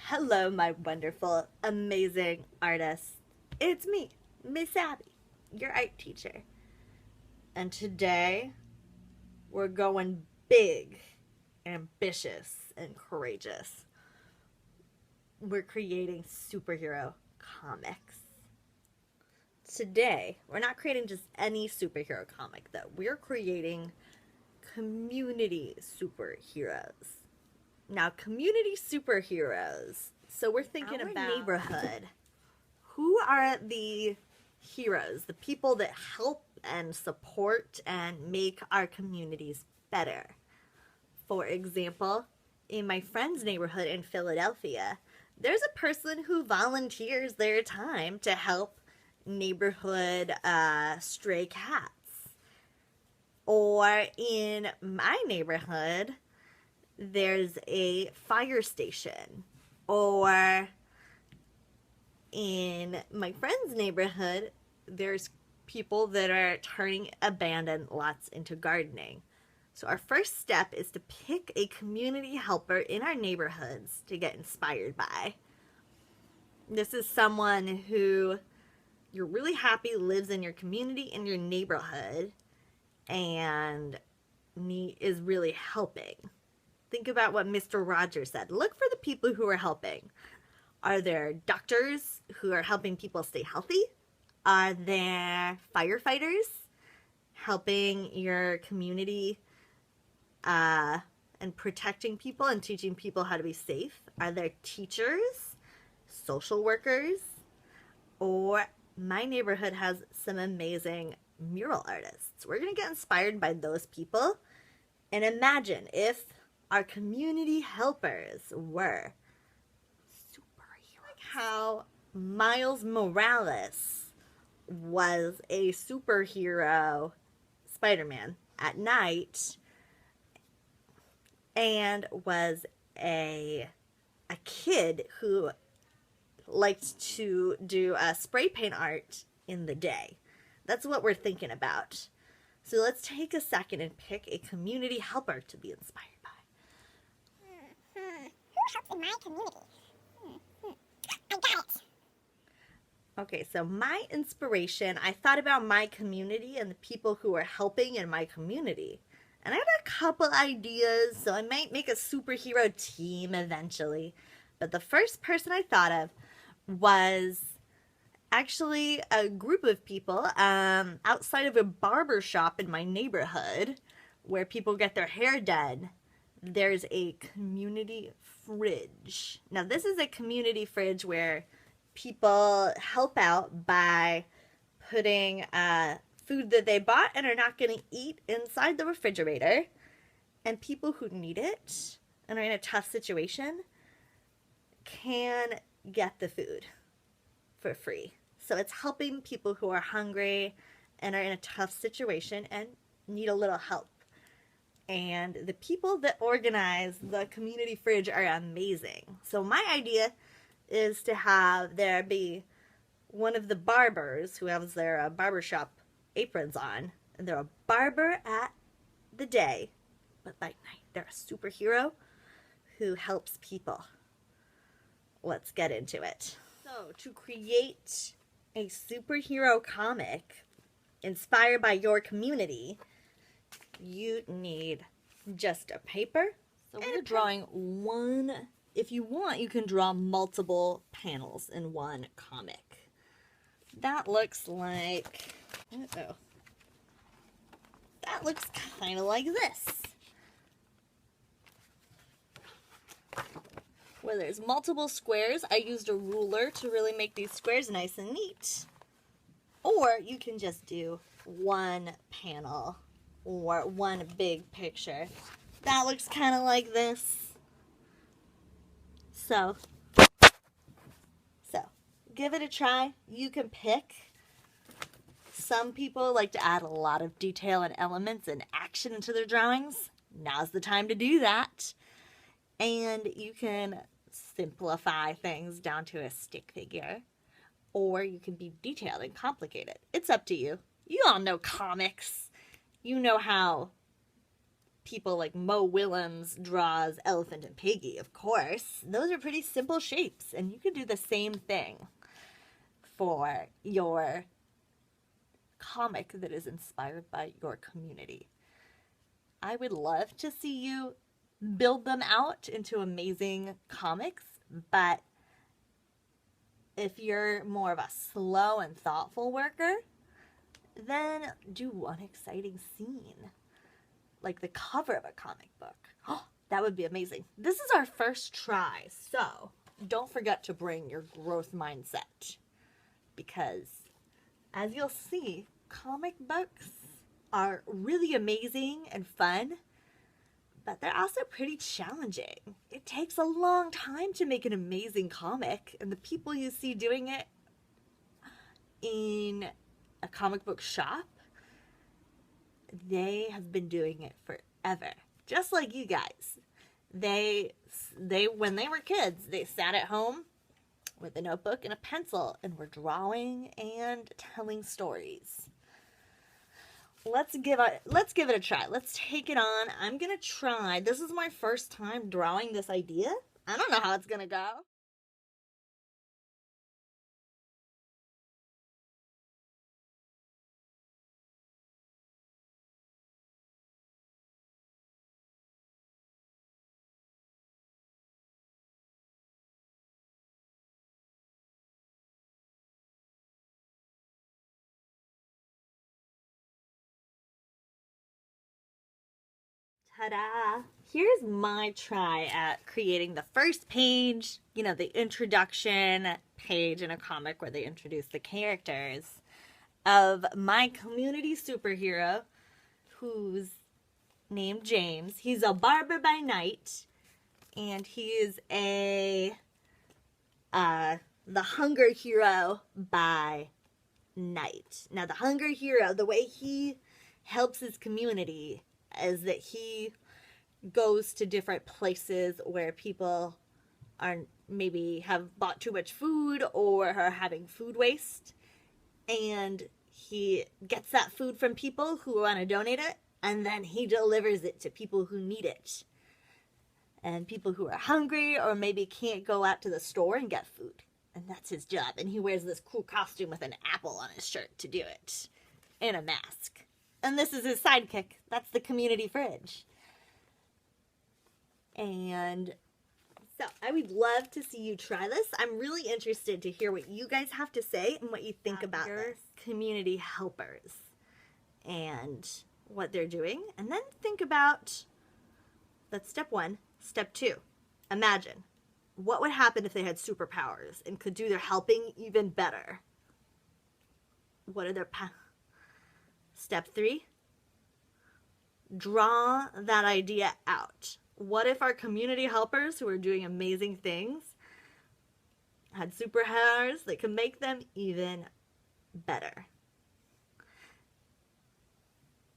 Hello, my wonderful, amazing artists. It's me, Miss Abby, your art teacher. And today we're going big, ambitious, and courageous. We're creating superhero comics. Today, we're not creating just any superhero comic, though. We're creating community superheroes. Now, community superheroes. So we're thinking Our about neighborhood. who are the heroes, the people that help and support and make our communities better. For example, in my friend's neighborhood in Philadelphia, there's a person who volunteers their time to help neighborhood stray cats. Or in my neighborhood, there's a fire station. Or in my friend's neighborhood, there's people that are turning abandoned lots into gardening. So our first step is to pick a community helper in our neighborhoods to get inspired by. This is someone who you're really happy lives in your community, in your neighborhood, and is really helping. Think about what Mr. Rogers said. Look for the people who are helping. Are there doctors who are helping people stay healthy? Are there firefighters helping your community and protecting people and teaching people how to be safe? Are there teachers, social workers? Or my neighborhood has some amazing mural artists. We're going to get inspired by those people and imagine if our community helpers were superheroes. Like how Miles Morales was a superhero Spider-Man at night and was a kid who liked to do spray paint art in the day. That's what we're thinking about. So let's take a second and pick a community helper to be inspired by. Who helps in my community? I got it. Okay, so my inspiration, I thought about my community and the people who are helping in my community. And I have a couple ideas, so I might make a superhero team eventually. But the first person I thought of was actually a group of people outside of a barber shop in my neighborhood where people get their hair done. There's a community fridge. Now, this is a community fridge where people help out by putting food that they bought and are not going to eat inside the refrigerator. And people who need it and are in a tough situation can get the food for free. So it's helping people who are hungry and are in a tough situation and need a little help. And the people that organize the community fridge are amazing. So my idea is to have there be one of the barbers who has their barbershop aprons on. And they're a barber at the day, but by night they're a superhero who helps people. Let's get into it. So to create a superhero comic inspired by your community, you need just a paper. So we're drawing one. If you want, you can draw multiple panels in one comic. That looks like, that looks kind of like this. Where there's multiple squares, I used a ruler to really make these squares nice and neat. Or you can just do one panel or one big picture. That looks kind of like this. So, give it a try. You can pick. Some people like to add a lot of detail and elements and action into their drawings. Now's the time to do that. And you can simplify things down to a stick figure. Or you can be detailed and complicated. It's up to you. You all know comics. You know how people like Mo Willems draws Elephant and Piggy, of course. Those are pretty simple shapes, and you can do the same thing for your comic that is inspired by your community. I would love to see you build them out into amazing comics, but if you're more of a slow and thoughtful worker, then do one exciting scene, like the cover of a comic book. Oh, that would be amazing. This is our first try, so don't forget to bring your growth mindset, because as you'll see, comic books are really amazing and fun, but they're also pretty challenging. It takes a long time to make an amazing comic, and the people you see doing it in a comic book shop, they have been doing it forever. Just like you guys. They when they were kids, they sat at home with a notebook and a pencil and were drawing and telling stories. Let's give it a try. Let's take it on. I'm gonna try. This is my first time drawing this idea. I don't know how it's gonna go. Ta-da! Here's my try at creating the first page, the introduction page in a comic where they introduce the characters of my community superhero, who's named James. He's a barber by night, and he is the hunger hero by night. Now, the hunger hero, the way he helps his community is that he goes to different places where people are maybe have bought too much food or are having food waste, and he gets that food from people who want to donate it, and then he delivers it to people who need it, and people who are hungry or maybe can't go out to the store and get food. And that's his job. And he wears this cool costume with an apple on his shirt to do it, and a mask. And this is his sidekick. That's the community fridge. And so I would love to see you try this. I'm really interested to hear what you guys have to say and what you think about your community helpers and what they're doing. And then think about, that's step 1. Step 2, imagine what would happen if they had superpowers and could do their helping even better. What are their Step 3, draw that idea out. What if our community helpers who are doing amazing things had superpowers that could make them even better?